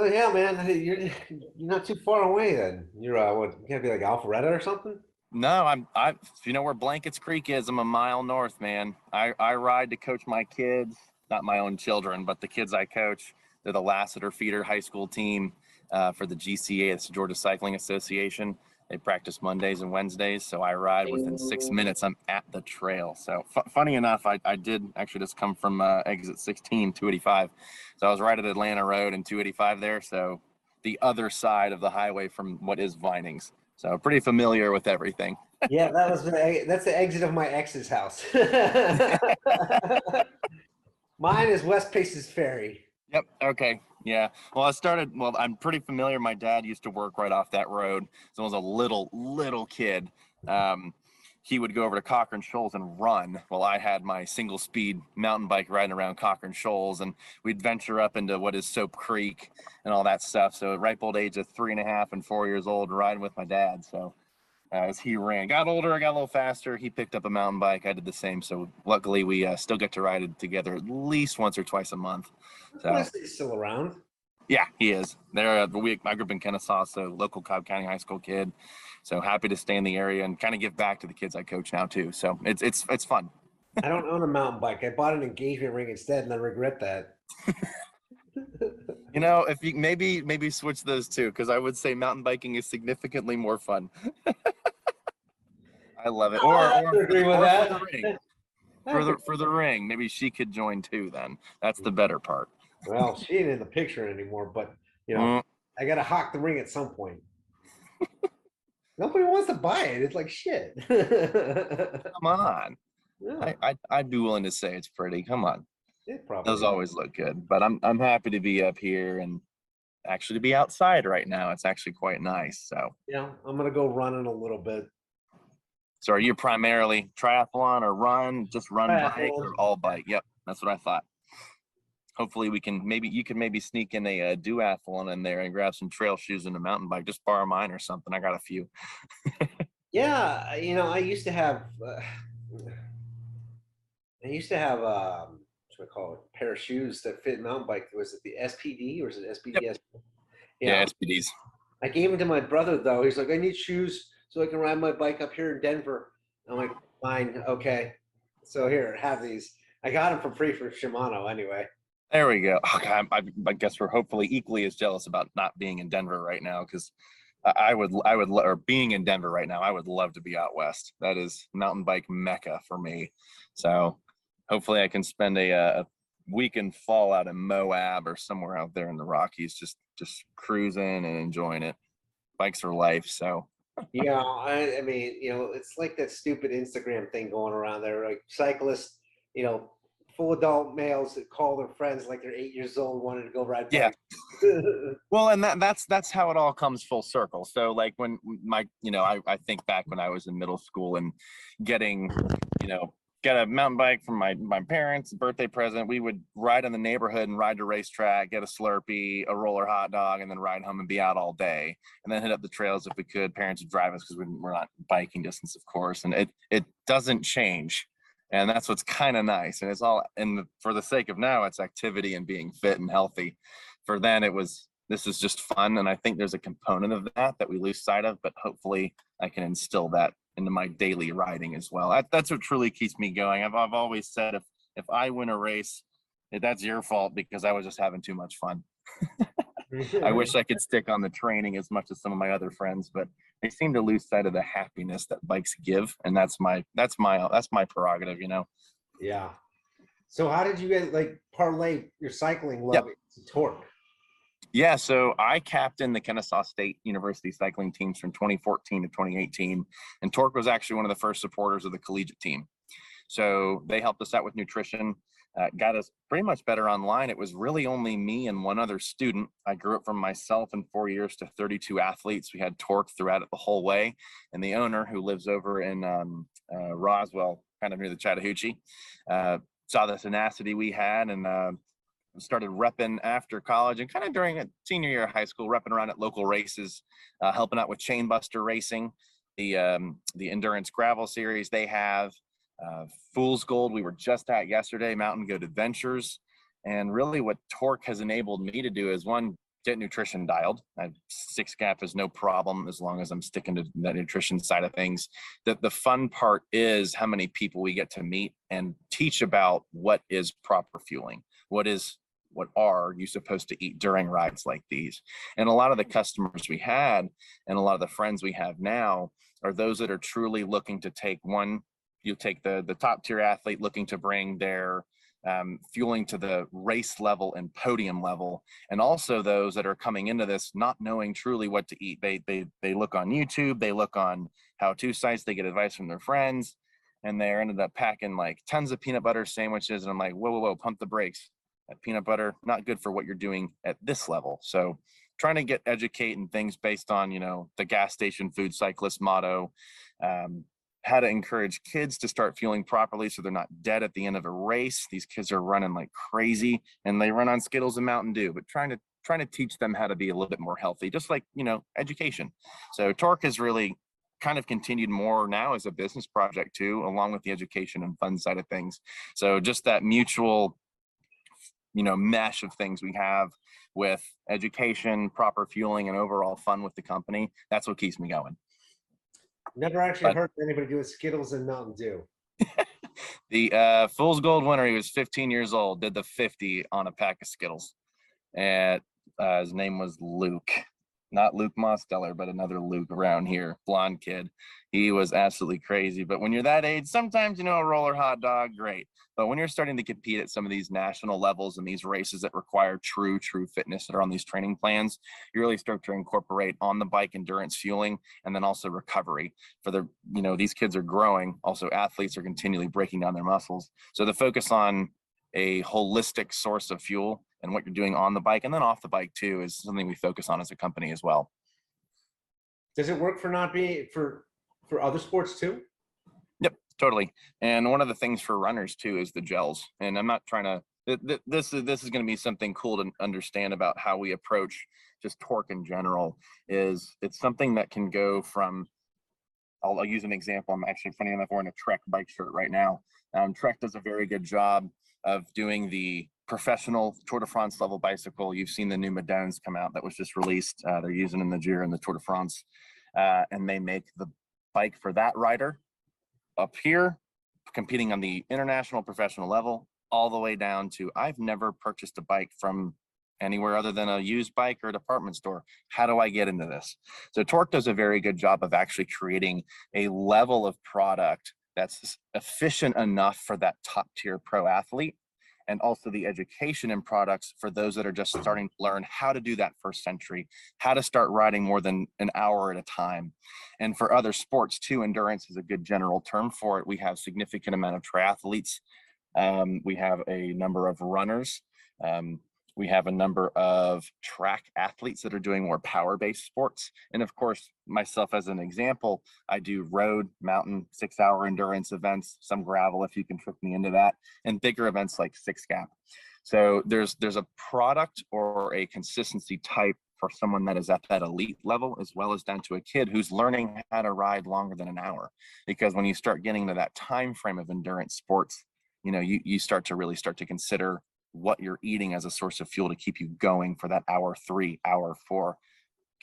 Oh yeah, man. Hey, you're not too far away then. You're what? You can't be like Alpharetta or something. No, if you know where Blankets Creek is, I'm a mile north, man. I ride to coach my kids, not my own children, but the kids I coach. They're the Lassiter feeder high school team for the GCA, it's the Georgia Cycling Association. They practice Mondays and Wednesdays, so I ride within 6 minutes. I'm at the trail. So funny enough, I did actually just come from exit 16, 285. So I was right at Atlanta Road and 285 there. So the other side of the highway from what is Vinings. So pretty familiar with everything. Yeah, that's the exit of my ex's house. Mine is West Paces Ferry. Yep. Okay. Yeah. Well, I'm pretty familiar. My dad used to work right off that road. So I was a little kid. He would go over to Cochrane Shoals and run while I had my single speed mountain bike riding around Cochrane Shoals, and we'd venture up into what is Soap Creek and all that stuff. So at ripe old age of 3.5 and 4 years old, riding with my dad. So as he ran, got older, I got a little faster. He picked up a mountain bike. I did the same. So luckily we still get to ride it together at least once or twice a month. So Wesley's still around. yeah, he is. I grew up in Kennesaw, so local Cobb County high school kid. So happy to stay in the area and kind of give back to the kids I coach now too. So it's fun. I don't own a mountain bike. I bought an engagement ring instead, and I regret that. You know, if you maybe switch those two, because I would say mountain biking is significantly more fun. I love it. Or agree with for that. the ring. For the ring, maybe she could join too. Then that's the better part. Well, she ain't in the picture anymore, but you know, I gotta hawk the ring at some point. Nobody wants to buy it. It's like shit. Come on. Yeah, I'd be willing to say it's pretty. Come on. it probably Those is. always look good. But I'm happy to be up here and actually to be outside right now. It's actually quite nice. So Yeah, I'm gonna go running a little bit. so are you primarily triathlon or run, just run bike Triathlon. or all bike? Yep, that's what I thought. Hopefully you can maybe sneak in a duathlon in there and grab some trail shoes and a mountain bike. Just borrow mine or something. I got a few. Yeah, you know, I used to have what I call it, a pair of shoes that fit mountain bike. Was it the SPD or is it SPDS? Yeah, Yeah, SPDs. I gave them to my brother though. He's like, I need shoes so I can ride my bike up here in Denver. I'm like, fine, okay. So here, have these. I got them for free for Shimano anyway. There we go. Okay, I guess we're hopefully equally as jealous about not being in Denver right now, because or being in Denver right now, I would love to be out west. That is mountain bike mecca for me. So hopefully I can spend a week in fall out in Moab or somewhere out there in the Rockies, just cruising and enjoying it. Bikes are life. So Yeah, I mean, you know, it's like that stupid Instagram thing going around there, like cyclists, you know, full adult males that call their friends like they're 8 years old, wanting to go ride yeah. bikes. Well, and that's how it all comes full circle. So like when I think back when I was in middle school and getting, get a mountain bike from my parents' birthday present. We would ride in the neighborhood and ride to racetrack, get a Slurpee, a roller hot dog, and then ride home and be out all day. And then hit up the trails if we could. Parents would drive us because we're not biking distance, of course. And it doesn't change. And that's what's kind of nice. And it's all for the sake of now, it's activity and being fit and healthy. For then this is just fun. And I think there's a component of that we lose sight of, but hopefully I can instill that into my daily riding as well. That's what truly keeps me going. I've always said if I win a race, that's your fault because I was just having too much fun. I wish I could stick on the training as much as some of my other friends, but they seem to lose sight of the happiness that bikes give, and that's my prerogative, Yeah. So how did you guys like parlay your cycling love into Torq? Yeah, so I captained the Kennesaw State University cycling teams from 2014 to 2018, and Torq was actually one of the first supporters of the collegiate team. So they helped us out with nutrition, got us pretty much better online. It was really only me and one other student. I grew up from myself in 4 years to 32 athletes. We had Torq throughout it the whole way, and the owner, who lives over in Roswell, kind of near the Chattahoochee, saw the tenacity we had and started repping after college and kind of during a senior year of high school, repping around at local races, helping out with Chainbuster Racing, the endurance gravel series they have, Fool's Gold we were just at yesterday, Mountain Goat Adventures. And really what Torq has enabled me to do is, one, get nutrition dialed. Six gap is no problem as long as I'm sticking to that nutrition side of things. The fun part is how many people we get to meet and teach about what is proper fueling, what are you supposed to eat during rides like these. And a lot of the customers we had and a lot of the friends we have now are those that are truly looking to take you take the top tier athlete looking to bring their fueling to the race level and podium level, and also those that are coming into this not knowing truly what to eat. They look on YouTube, they look on how-to sites, they get advice from their friends, and they ended up packing like tons of peanut butter sandwiches. And I'm like, whoa, pump the brakes. That peanut butter, not good for what you're doing at this level. So trying to educate and things based on, the gas station food cyclist motto, how to encourage kids to start fueling properly so they're not dead at the end of a race. These kids are running like crazy and they run on Skittles and Mountain Dew, but trying to teach them how to be a little bit more healthy, just like, education. So Torq has really kind of continued more now as a business project too, along with the education and fun side of things. So just that mutual, mesh of things we have with education, proper fueling, and overall fun with the company. That's what keeps me going. Never actually heard anybody do Skittles and Mountain Dew. The Fool's Gold winner, he was 15 years old, did the 50 on a pack of Skittles. And his name was Luke. Not Luke Mosteller, but another Luke around here, blonde kid. He was absolutely crazy. But when you're that age, sometimes, a roller hot dog, great. But when you're starting to compete at some of these national levels and these races that require true fitness that are on these training plans, you really start to incorporate on the bike endurance fueling and then also recovery for these kids are growing. Also, athletes are continually breaking down their muscles. So the focus on a holistic source of fuel and what you're doing on the bike and then off the bike too is something we focus on as a company as well. Does it work for other sports too? Yep, totally. And one of the things for runners too is the gels. And I'm not trying to, this is going to be something cool to understand about how we approach just Torq in general. Is it's something that can go from, I'll use an example. I'm actually funny enough wearing a Trek bike shirt right now. Trek does a very good job of doing the professional Tour de France level bicycle. You've seen the new Medones come out that was just released. They're using in the Giro and the Tour de France. And they make the bike for that rider up here, competing on the international professional level, all the way down to, I've never purchased a bike from anywhere other than a used bike or a department store. How do I get into this? So Torq does a very good job of actually creating a level of product that's efficient enough for that top tier pro athlete, and also the education and products for those that are just starting to learn how to do that first century, how to start riding more than an hour at a time. And for other sports too, endurance is a good general term for it. We have significant amount of triathletes. We have a number of runners. We have a number of track athletes that are doing more power-based sports. And of course, myself as an example, I do road, mountain, 6-hour endurance events, some gravel if you can trick me into that, and bigger events like Six Gap. So there's a product or a consistency type for someone that is at that elite level, as well as down to a kid who's learning how to ride longer than an hour. Because when you start getting to that time frame of endurance sports, you start to consider what you're eating as a source of fuel to keep you going for that hour 3, hour 4,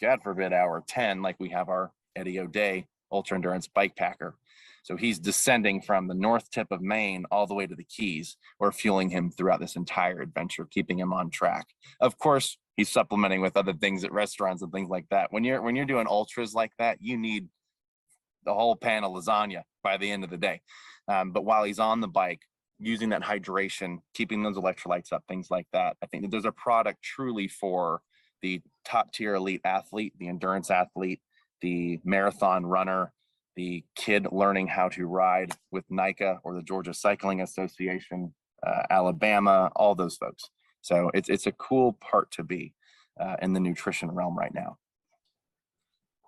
God forbid, hour 10, like we have our Eddie O'Day ultra endurance bike packer. So he's descending from the north tip of Maine all the way to the Keys. We're fueling him throughout this entire adventure, keeping him on track. Of course, he's supplementing with other things at restaurants and things like that. When you're doing ultras like that, you need the whole pan of lasagna by the end of the day. But while he's on the bike, using that hydration, keeping those electrolytes up, things like that. I think that there's a product truly for the top tier elite athlete, the endurance athlete, the marathon runner, the kid learning how to ride with NICA or the Georgia Cycling Association, Alabama, all those folks. So it's a cool part to be in the nutrition realm right now.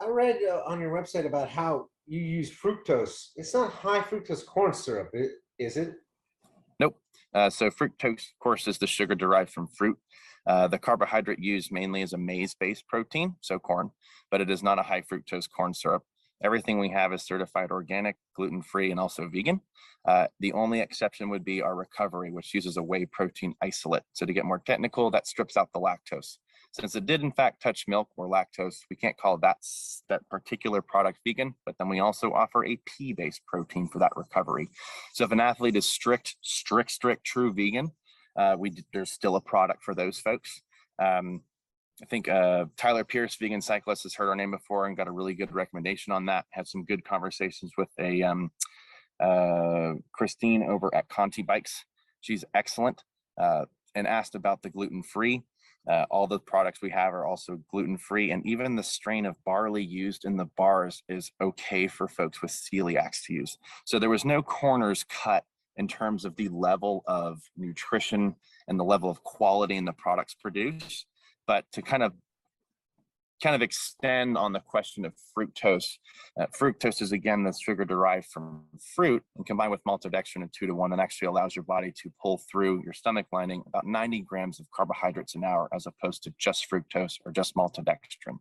I read on your website about how you use fructose. It's not high fructose corn syrup, is it? Nope. So fructose, of course, is the sugar derived from fruit. The carbohydrate used mainly is a maize-based protein, so corn, but it is not a high fructose corn syrup. Everything we have is certified organic, gluten-free, and also vegan. The only exception would be our recovery, which uses a whey protein isolate. So to get more technical, that strips out the lactose. Since it did in fact touch milk or lactose, we can't call that particular product vegan, but then we also offer a pea-based protein for that recovery. So if an athlete is strict true vegan, there's still a product for those folks. I think Tyler Pierce, vegan cyclist, has heard our name before and got a really good recommendation on that. Had some good conversations with Christine over at Conti Bikes. She's excellent, and asked about the gluten-free. All the products we have are also gluten-free, and even the strain of barley used in the bars is okay for folks with celiacs to use. So there was no corners cut in terms of the level of nutrition and the level of quality in the products produced. But to kind of extend on the question of fructose. Fructose is, again, the sugar derived from fruit, and combined with maltodextrin and 2-to-1, that actually allows your body to pull through your stomach lining about 90 grams of carbohydrates an hour, as opposed to just fructose or just maltodextrin.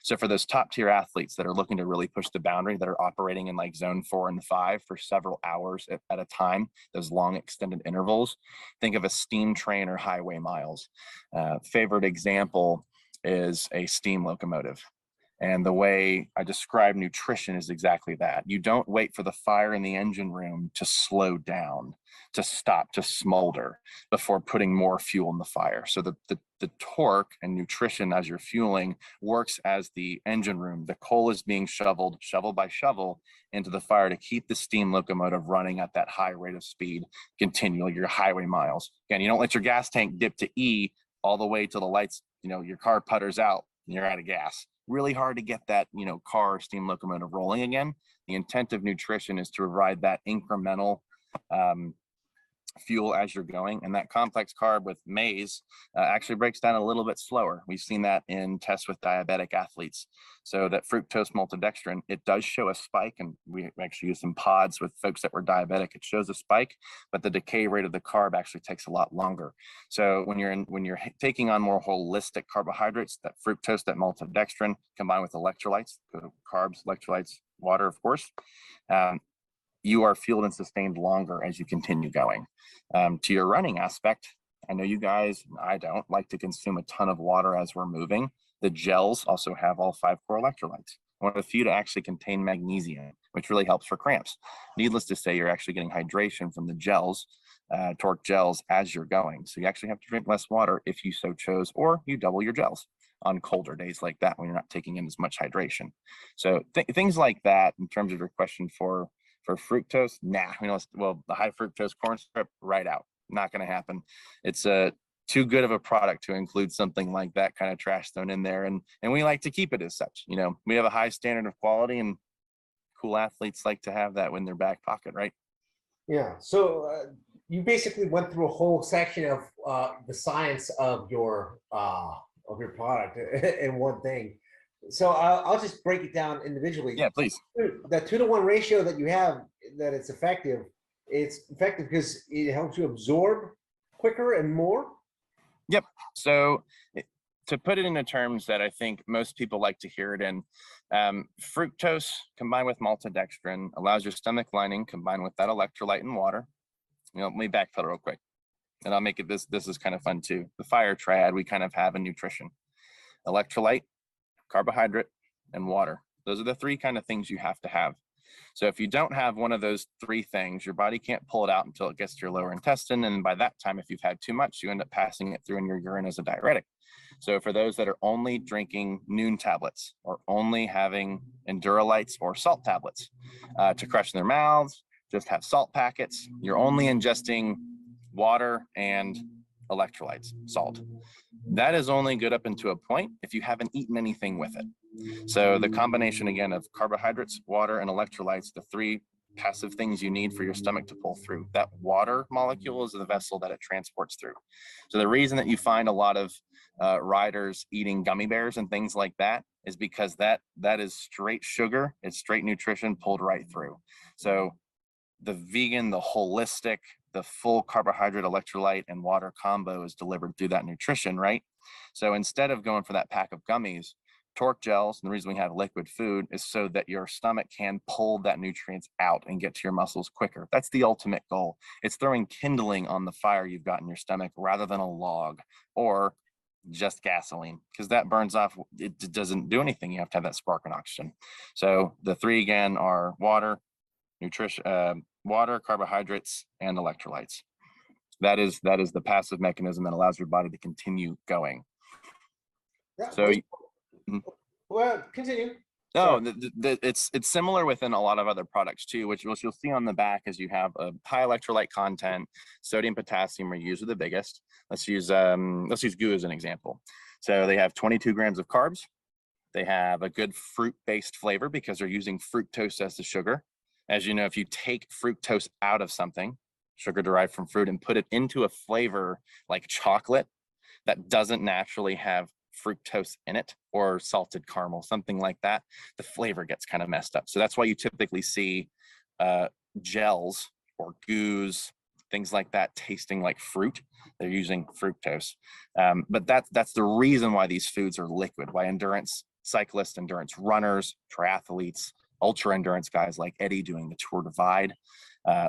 So for those top tier athletes that are looking to really push the boundary, that are operating in like zone 4 and 5 for several hours at a time, those long extended intervals, think of a steam train or highway miles. Favorite example is a steam locomotive. And the way I describe nutrition is exactly that. You don't wait for the fire in the engine room to slow down, to stop, to smolder before putting more fuel in the fire. So the torque and nutrition as you're fueling works as the engine room. The coal is being shoveled, shovel by shovel, into the fire to keep the steam locomotive running at that high rate of speed continually, your highway miles. Again, you don't let your gas tank dip to E all the way till the lights, your car putters out and you're out of gas. Really hard to get that, car or steam locomotive rolling again. The intent of nutrition is to provide that incremental fuel as you're going, and that complex carb with maize actually breaks down a little bit slower. We've seen that in tests with diabetic athletes. So that fructose maltodextrin, it does show a spike, and we actually use some pods with folks that were diabetic. It shows a spike, but the decay rate of the carb actually takes a lot longer. So when you're taking on more holistic carbohydrates, that fructose, that maltodextrin, combined with electrolytes, carbs, electrolytes, water, of course, you are fueled and sustained longer as you continue going. To your running aspect, I know you guys, I don't like to consume a ton of water as we're moving. The gels also have all 5 core electrolytes. One of the few to actually contain magnesium, which really helps for cramps. Needless to say, you're actually getting hydration from the gels, Torq gels, as you're going. So you actually have to drink less water if you so chose, or you double your gels on colder days like that when you're not taking in as much hydration. So things like that, in terms of your question for fructose, the high fructose corn syrup, right out. Not going to happen. It's too good of a product to include something like that kind of trash thrown in there. And we like to keep it as such. We have a high standard of quality, and cool athletes like to have that in their back pocket, right? Yeah. So you basically went through a whole section of the science of your product in one thing. So I'll just break it down individually. Yeah, please. That 2-to-1 ratio that you have, that it's effective because it helps you absorb quicker and more. Yep. So to put it into terms that I think most people like to hear it in, fructose combined with maltodextrin allows your stomach lining, combined with that electrolyte and water. Let me backpedal real quick, and I'll make it this is kind of fun too. The fire triad we kind of have in nutrition: electrolyte, carbohydrate, and water. Those are the 3 kind of things you have to have. So if you don't have one of those 3 things, your body can't pull it out until it gets to your lower intestine. And by that time, if you've had too much, you end up passing it through in your urine as a diuretic. So for those that are only drinking Noon tablets, or only having Endurolytes or salt tablets to crush in their mouths, just have salt packets, you're only ingesting water and electrolytes, salt. That is only good up into a point if you haven't eaten anything with it. So the combination, again, of carbohydrates, water, and electrolytes, the 3 passive things you need for your stomach to pull through. That water molecule is the vessel that it transports through. So the reason that you find a lot of riders eating gummy bears and things like that is because that is straight sugar. It's straight nutrition pulled right through. So the vegan, the holistic, the full carbohydrate, electrolyte, and water combo is delivered through that nutrition, right? So instead of going for that pack of gummies, Torq gels, and the reason we have liquid food is so that your stomach can pull that nutrients out and get to your muscles quicker. That's the ultimate goal. It's throwing kindling on the fire you've got in your stomach rather than a log, or just gasoline, because that burns off. It doesn't do anything. You have to have that spark and oxygen. So the three again are water, nutrition, water, carbohydrates, and electrolytes. That is the passive mechanism that allows your body to continue going. Yeah, So, well, continue. no, it's similar within a lot of other products too, which you'll see on the back is you have a high electrolyte content. Sodium, potassium are usually the biggest. Let's use GU as an example. So they have 22 grams of carbs. They have a good fruit-based flavor because they're using fructose as the sugar. As you know, if you take fructose out of something, sugar derived from fruit, and put it into a flavor like chocolate that doesn't naturally have fructose in it, or salted caramel, something like that, the flavor gets kind of messed up. So that's why you typically see gels or goos, things like that, tasting like fruit. They're using fructose. But that's the reason why these foods are liquid, why endurance cyclists, endurance runners, triathletes, ultra endurance guys like Eddie doing the Tour Divide,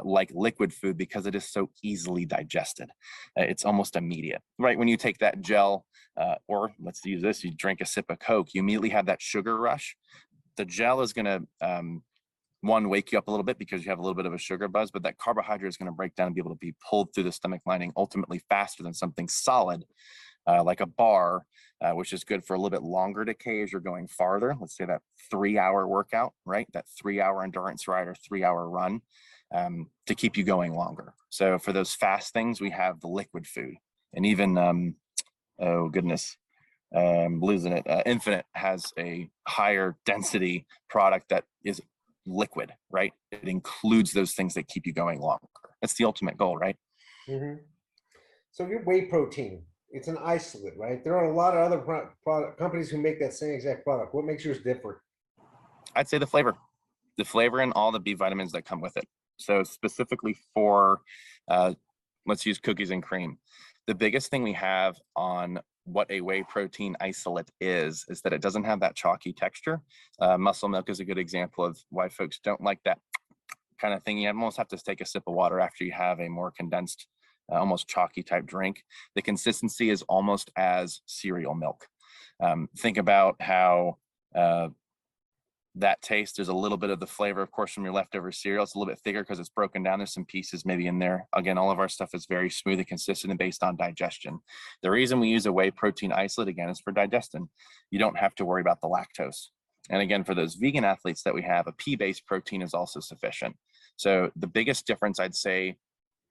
like liquid food, because it is so easily digested. It's almost immediate, right? When you take that gel, or let's use this, you drink a sip of Coke, you immediately have that sugar rush. The gel is going to, one, wake you up a little bit because you have a little bit of a sugar buzz, but that carbohydrate is going to break down and be able to be pulled through the stomach lining ultimately faster than something solid, like a bar, which is good for a little bit longer decay as you're going farther. Let's say that 3-hour workout, right? That 3-hour endurance ride or 3-hour run, to keep you going longer. So for those fast things, we have the liquid food. And even, oh goodness, losing it. Infinite has a higher density product that is liquid, right? It includes those things that keep you going longer. That's the ultimate goal, right? Mm-hmm. So your whey protein, it's an isolate, right? There are a lot of other product companies who make that same exact product. What makes yours different? I'd say the flavor and all the B vitamins that come with it. So specifically for, let's use cookies and cream. The biggest thing we have on what a whey protein isolate is that it doesn't have that chalky texture. Muscle milk is a good example of why folks don't like that kind of thing. You almost have to take a sip of water after you have a more condensed, almost chalky type drink. The consistency is almost as cereal milk. Think about how that taste. There's a little bit of the flavor, of course, from your leftover cereal. It's a little bit thicker because it's broken down. There's some pieces maybe in there. Again, all of our stuff is very smooth and consistent and based on digestion. The reason we use a whey protein isolate, again, is for digestion. You don't have to worry about the lactose. And again, for those vegan athletes that we have, a pea-based protein is also sufficient. So the biggest difference, I'd say,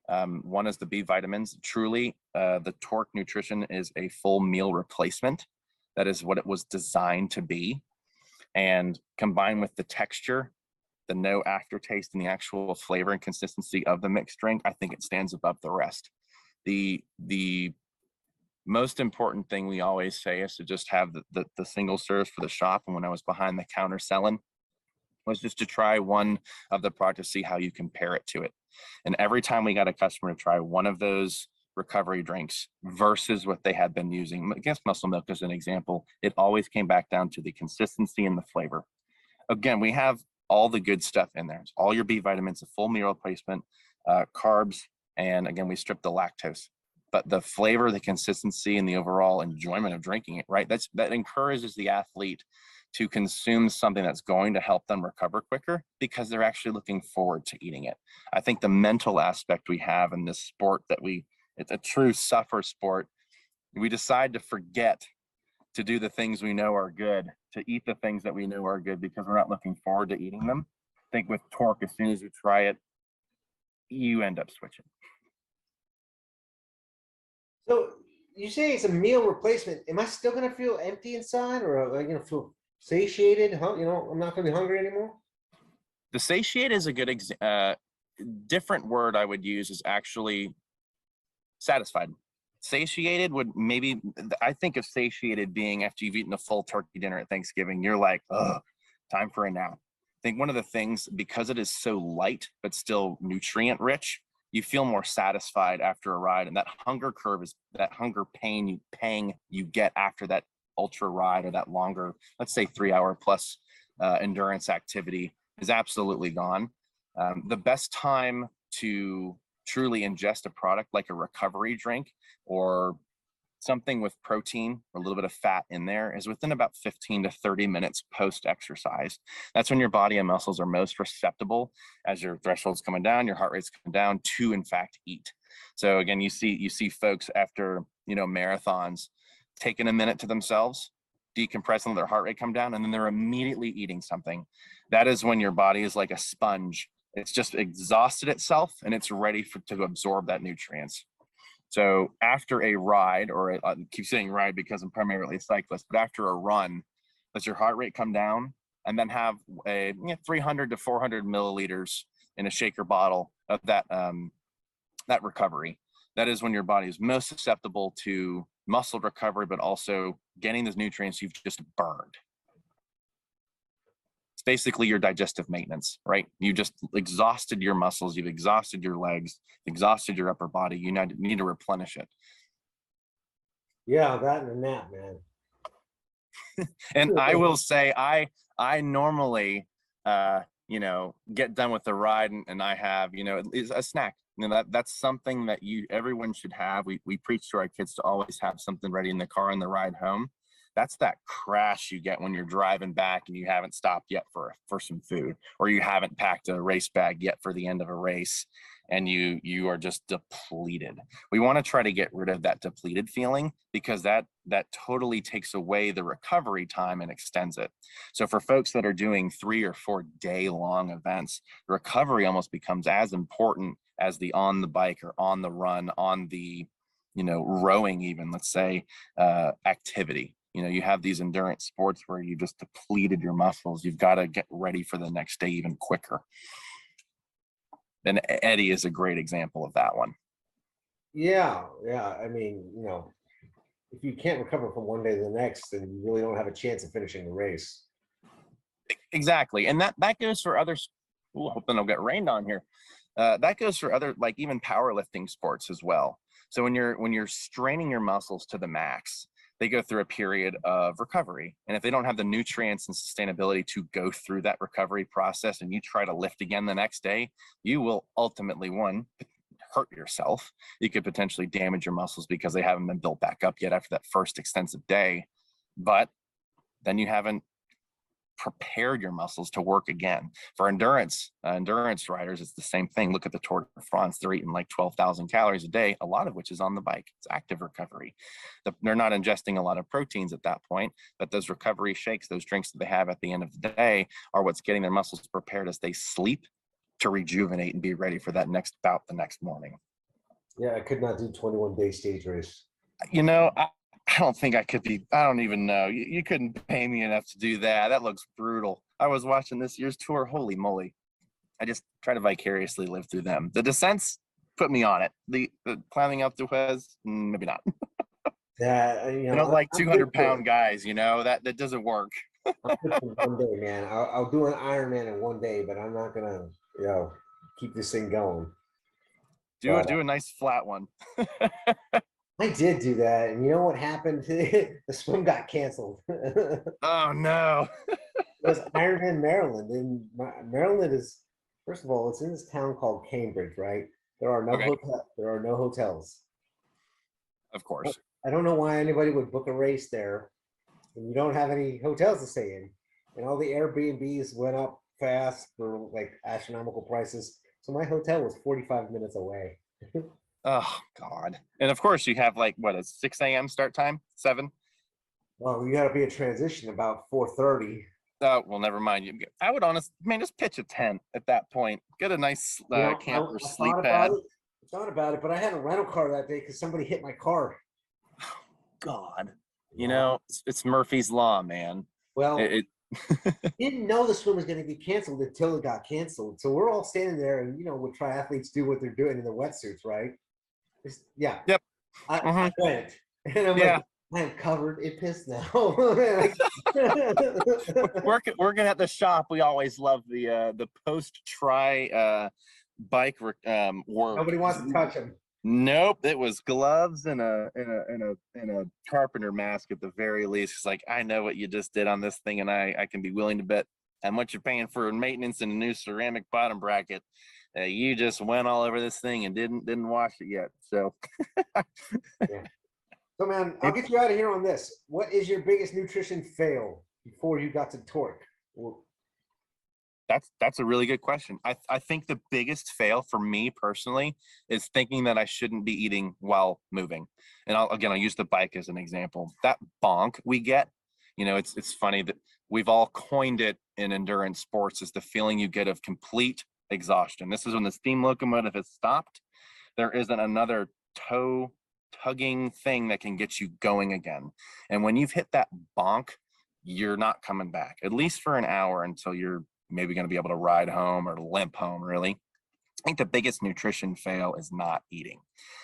one is the B vitamins. Truly, the Torq nutrition is a full meal replacement. That is what it was designed to be. And combined with the texture, the no aftertaste, and the actual flavor and consistency of the mixed drink, I think it stands above the rest. The most important thing we always say is to just have the single serves for the shop. And when I was behind the counter selling, was just to try one of the product to see how you compare it to it. And every time we got a customer to try one of those recovery drinks versus what they had been using, against muscle milk as an example, it always came back down to the consistency and the flavor. Again, we have all the good stuff in there. It's all your B vitamins, a full meal replacement, carbs, and again, we strip the lactose. But the flavor, the consistency, and the overall enjoyment of drinking it, right? That encourages the athlete to consume something that's going to help them recover quicker because they're actually looking forward to eating it. I think the mental aspect we have in this sport it's a true suffer sport. We decide to forget to do the things we know are good, to eat the things that we know are good because we're not looking forward to eating them. I think with Torq, as soon as you try it, you end up switching. So you say it's a meal replacement. Am I still gonna feel empty inside, or am I gonna feel satiated? I'm not gonna be hungry anymore. The satiate is a good different word I would use is actually satisfied. Satiated would maybe, I think of satiated being after you've eaten a full turkey dinner at Thanksgiving, you're like, oh, time for a nap. I think one of the things, because it is so light, but still nutrient rich, you feel more satisfied after a ride. And that hunger curve is that hunger pang you get after that ultra ride or that longer, let's say 3-hour plus endurance activity is absolutely gone. The best time to truly ingest a product like a recovery drink or something with protein or a little bit of fat in there is within about 15 to 30 minutes post-exercise. That's when your body and muscles are most receptible as your threshold's coming down, your heart rate's coming down to, in fact, eat. So again, you see folks after, marathons taking a minute to themselves, decompressing, their heart rate come down, and then they're immediately eating something. That is when your body is like a sponge. It's just exhausted itself and it's ready to absorb that nutrients. So after a ride, or I keep saying ride because I'm primarily a cyclist, but after a run, does your heart rate come down, and then have a 300 to 400 milliliters in a shaker bottle of that recovery. That is when your body is most susceptible to muscle recovery, but also getting those nutrients you've just burned. It's basically your digestive maintenance, right? You just exhausted your muscles, you've exhausted your legs, exhausted your upper body. You need to replenish it. Yeah, that and a nap, man. And I will say, I normally, get done with the ride, and I have, a snack. That's something that everyone should have. We preach to our kids to always have something ready in the car on the ride home. That's that crash you get when you're driving back and you haven't stopped yet for some food, or you haven't packed a race bag yet for the end of a race, and you are just depleted. We want to try to get rid of that depleted feeling, because that totally takes away the recovery time and extends it. So for folks that are doing 3 or 4 day long events, the recovery almost becomes as important as the on the bike or on the run, on the rowing, even, let's say, activity. You have these endurance sports where you just depleted your muscles. You've got to get ready for the next day even quicker. And Eddie is a great example of that one. Yeah. I mean, if you can't recover from one day to the next, then you really don't have a chance of finishing the race. Exactly. And that goes for others. Ooh, hoping I'll get rained on here. That goes for other, like, even powerlifting sports as well. So when you're straining your muscles to the max, they go through a period of recovery. And if they don't have the nutrients and sustainability to go through that recovery process, and you try to lift again the next day, you will ultimately, one, hurt yourself. You could potentially damage your muscles because they haven't been built back up yet after that first extensive day. But then you haven't prepared your muscles to work again. For endurance riders, it's the same thing. Look at the Tour de France. They're eating like 12,000 calories a day, a lot of which is on the bike. It's active recovery. They're not ingesting a lot of proteins at that point, but those recovery shakes, those drinks that they have at the end of the day, are what's getting their muscles prepared as they sleep to rejuvenate and be ready for that next bout the next morning. Yeah, I could not do 21-day stage race. I don't think I could be. I don't even know. You couldn't pay me enough to do that. That looks brutal. I was watching this year's tour. Holy moly. I just try to vicariously live through them. The descents put me on it. The climbing up to Juez, maybe not. Yeah, I don't like 200-pound guys, that doesn't work. I'm good for one day, man. I'll do an Ironman in one day, but I'm not gonna, keep this thing going. Do a nice flat one. I did do that, and you know what happened? The swim got canceled. Oh no! It was Ironman Maryland, and Maryland is, first of all, it's in this town called Cambridge, right? There are no hotels. Of course. I don't know why anybody would book a race there, and you don't have any hotels to stay in, and all the Airbnbs went up fast for like astronomical prices. So my hotel was 45 minutes away. Oh God! And of course, you have like a 6 a.m. start time, 7. Well, you got to be in transition about 4:30. Oh well, never mind. I would just pitch a tent at that point. Get a nice camper sleep pad. I thought about it, but I had a rental car that day because somebody hit my car. God, it's Murphy's Law, man. Well, didn't know the swim was going to be canceled until it got canceled. So we're all standing there, and what triathletes do, what they're doing in their wetsuits, right? Yeah. Yep. I went, and I'm like, I'm covered in piss now. Working at the shop, we always love the post-tri bike work. Nobody wants to touch them. Nope, it was gloves and a carpenter mask at the very least. It's like, I know what you just did on this thing, and I can be willing to bet how much you're paying for maintenance and a new ceramic bottom bracket. You just went all over this thing and didn't wash it yet. So yeah. So man, I'll get you out of here on this. What is your biggest nutrition fail before you got to Torq? Well, That's a really good question. I think the biggest fail for me personally is thinking that I shouldn't be eating while moving. And I'll use the bike as an example. That bonk we get, it's funny that we've all coined it in endurance sports as the feeling you get of complete exhaustion. This is when the steam locomotive has stopped. There isn't another toe tugging thing that can get you going again. And when you've hit that bonk, you're not coming back, at least for an hour, until you're maybe going to be able to ride home or limp home, really. I think the biggest nutrition fail is not eating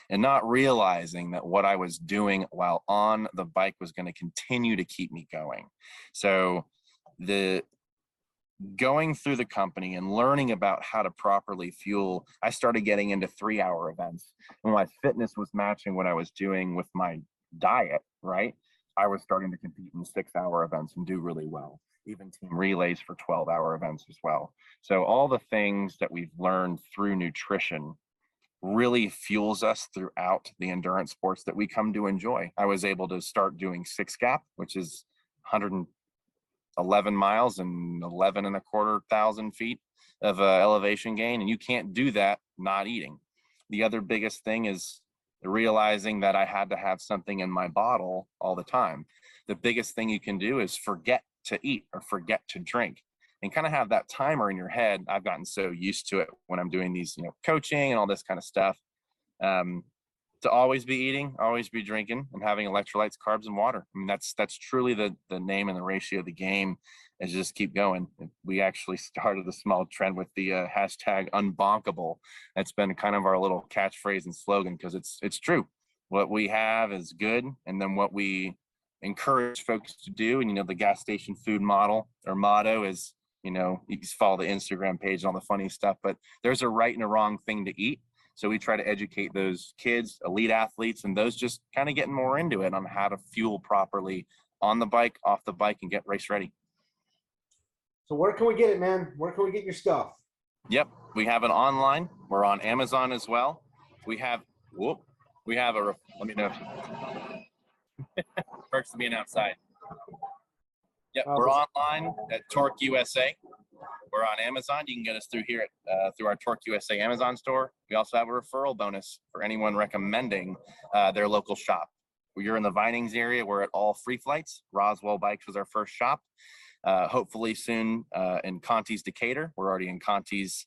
and not realizing that what I was doing while on the bike was going to continue to keep me going. So the going through the company and learning about how to properly fuel, I started getting into 3-hour events. When my fitness was matching what I was doing with my diet, right? I was starting to compete in 6-hour events and do really well, even team relays for 12-hour events as well. So all the things that we've learned through nutrition really fuels us throughout the endurance sports that we come to enjoy. I was able to start doing 6-gap, which is 111 miles and 11 and a quarter thousand feet of elevation gain. And you can't do that not eating. The other biggest thing is realizing that I had to have something in my bottle all the time. The biggest thing you can do is forget to eat or forget to drink and kind of have that timer in your head. I've gotten so used to it when I'm doing these, coaching and all this kind of stuff, to always be eating, always be drinking, and having electrolytes, carbs, and water. I mean, that's truly the name and the ratio of the game, is just keep going. We actually started a small trend with the hashtag unbonkable. That's been kind of our little catchphrase and slogan, because it's true. What we have is good, and then what we encourage folks to do, and the gas station food model or motto is, you can follow the Instagram page and all the funny stuff, but there's a right and a wrong thing to eat. So we try to educate those kids, elite athletes, and those just kind of getting more into it on how to fuel properly on the bike, off the bike, and get race ready. So where can we get it, man? Where can we get your stuff? Yep, we have it online. We're on Amazon as well. We have let me know. Perks of being outside. Yep, we're online at Torq USA. We're on Amazon. You can get us through here through our Torq USA Amazon store. We also have a referral bonus for anyone recommending their local shop. You're in the Vinings area, we're at all Free Flights. Roswell Bikes was our first shop. Hopefully soon in Conti's Decatur. We're already in Conti's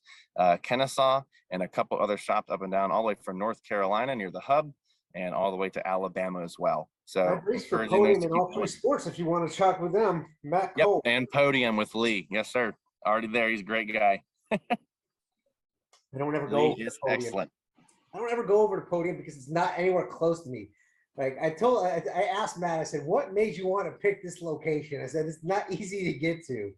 Kennesaw, and a couple other shops up and down, all the way from North Carolina near the hub, and all the way to Alabama as well. So for Podium and all 3 sports, if you want to talk with them, Matt Cole. Yep, and Podium with Lee. Yes, sir. Already there. He's a great guy. I don't ever go. Lee is excellent. I don't ever go over to Podium because it's not anywhere close to me. Like I asked Matt, I said, what made you want to pick this location? I said, it's not easy to get to.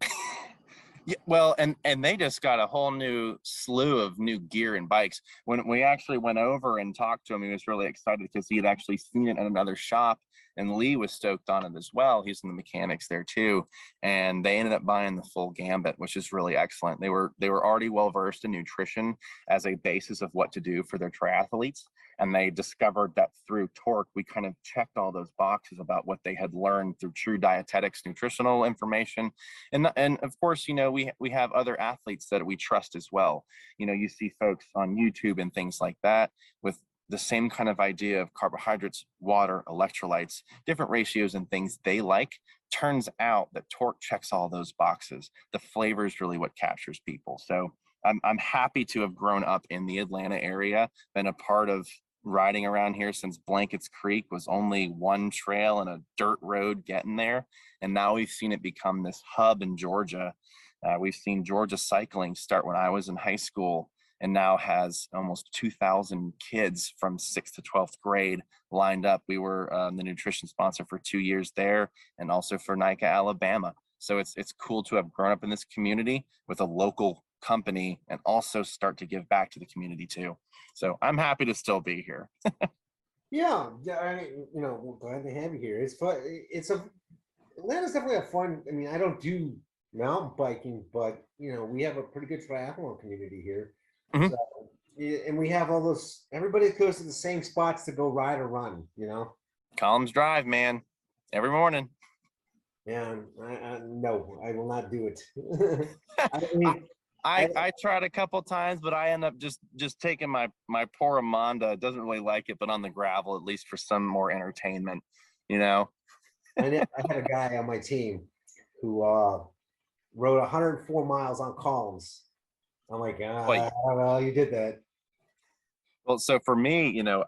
Yeah, well, and they just got a whole new slew of new gear and bikes. When we actually went over and talked to him, he was really excited because he had actually seen it at another shop, and Lee was stoked on it as well. He's in the mechanics there too, and they ended up buying the full gambit, which is really excellent. They were already well versed in nutrition as a basis of what to do for their triathletes, and they discovered that through Torq, we kind of checked all those boxes about what they had learned through true dietetics, nutritional information, and of course, we have other athletes that we trust as well. You see folks on YouTube and things like that with the same kind of idea of carbohydrates, water, electrolytes, different ratios and things they like. Turns out that Torq checks all those boxes. The flavor is really what captures people. So I'm happy to have grown up in the Atlanta area, been a part of riding around here since Blankets Creek was only one trail and a dirt road getting there. And now we've seen it become this hub in Georgia. We've seen Georgia cycling start when I was in high school, and now has almost 2,000 kids from 6th to 12th grade lined up. We were the nutrition sponsor for 2 years there, and also for NICA Alabama. So it's cool to have grown up in this community with a local company and also start to give back to the community too. So I'm happy to still be here. Yeah, I mean, we're glad to have you here. It's fun. Atlanta's definitely a fun. I mean, I don't do mountain biking, but we have a pretty good triathlon community here. Mm-hmm. So, and we have all those. Everybody goes to the same spots to go ride or run. Columns Drive, man, every morning. Yeah, no, I will not do it. I mean, I tried a couple times, but I end up just taking my poor Amanda. Doesn't really like it, but on the gravel, at least for some more entertainment, you know. I had a guy on my team who rode 104 miles on columns. I'm like, well, you did that. Well, so for me, you know,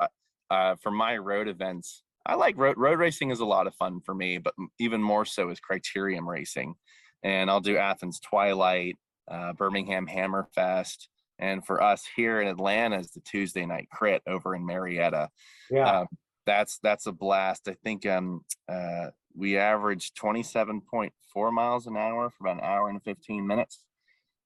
for my road events, I like road racing is a lot of fun for me, but even more so is criterium racing. And I'll do Athens Twilight, Birmingham Hammerfest, and for us here in Atlanta is the Tuesday night crit over in Marietta. Yeah. That's a blast. I think we averaged 27.4 miles an hour for about an hour and 15 minutes.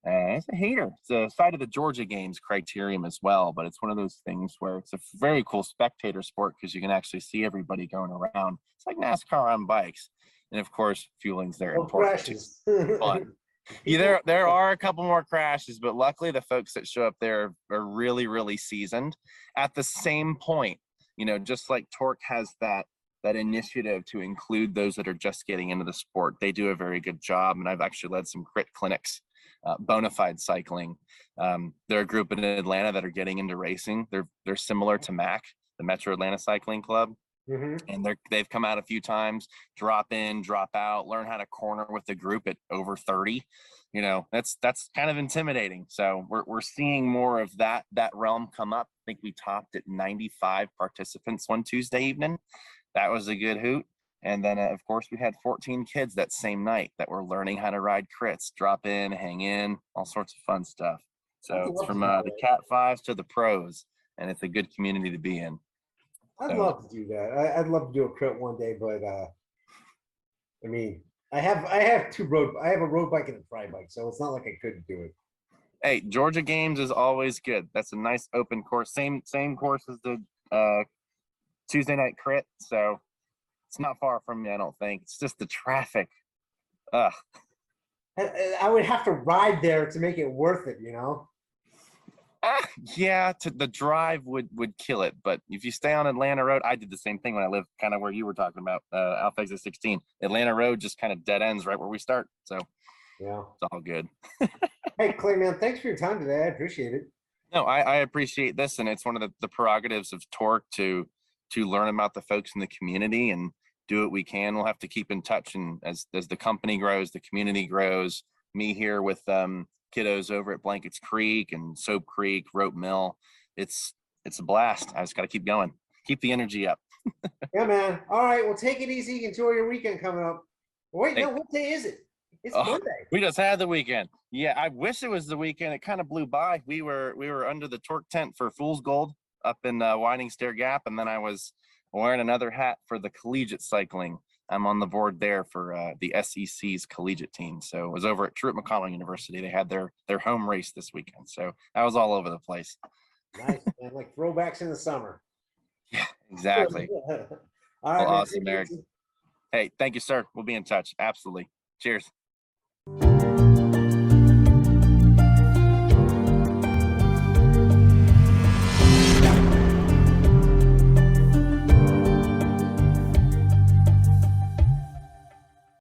It's a hater. It's a side of the Georgia games criterium as well, but it's one of those things where it's a very cool spectator sport because you can actually see everybody going around. It's like NASCAR on bikes. And of course, fueling's there. Crashes. Fun. Yeah, there are a couple more crashes, but luckily the folks that show up there are really, really seasoned. At the same point, you know, just like Torq has that initiative to include those that are just getting into the sport. They do a very good job, and I've actually led some crit clinics, Bonafide Cycling. They're a group in Atlanta that are getting into racing. They're similar to MAC, the Metro Atlanta Cycling Club. And they've come out a few times, drop in, drop out, learn how to corner with the group at over 30. You know, that's kind of intimidating. So we're seeing more of that realm come up. I think we topped at 95 participants one Tuesday evening. That was a good hoot. And then of course we had 14 kids that same night that were learning how to ride crits, drop in, hang in, all sorts of fun stuff. So it's from the Cat 5s to the pros, and it's a good community to be in. I'd love to do that. I'd love to do a crit one day, but I mean, I have a road bike and a tri bike, so it's not like I couldn't do it. Hey, Georgia games is always good. That's a nice open course. Same course as the Tuesday night crit, so it's not far from me, I don't think. It's just the traffic. Ugh. I would have to ride there to make it worth it, you know? Yeah, the drive would kill it. But if you stay on Atlanta Road, I did the same thing when I lived kind of where you were talking about, Alpha Exit 16. Atlanta Road just kind of dead ends right where we start. So yeah, it's all good. Hey, Clay, man, thanks for your time today. I appreciate it. No, I appreciate this. And it's one of the prerogatives of Torq to learn about the folks in the community and do what we can. We'll have to keep in touch. And as the company grows, the community grows, me here with kiddos over at Blankets Creek and Soap Creek, Rope Mill. It's a blast. I just got to keep going. Keep the energy up. Yeah, man. All right. Well, take it easy. Enjoy your weekend coming up. Wait, no, what day is it? It's Monday. We just had the weekend. Yeah, I wish it was the weekend. It kind of blew by. We were under the Torq tent for Fool's Gold up in Winding Stair Gap, and then I was wearing another hat for the collegiate cycling. I'm on the board there for the SEC's collegiate team. So it was over at Truett McConnell University. They had their home race this weekend. So I was all over the place. Nice, man. Like throwbacks in the summer. Yeah, exactly. All right, well, awesome, Eric. Hey, thank you, sir. We'll be in touch. Absolutely. Cheers.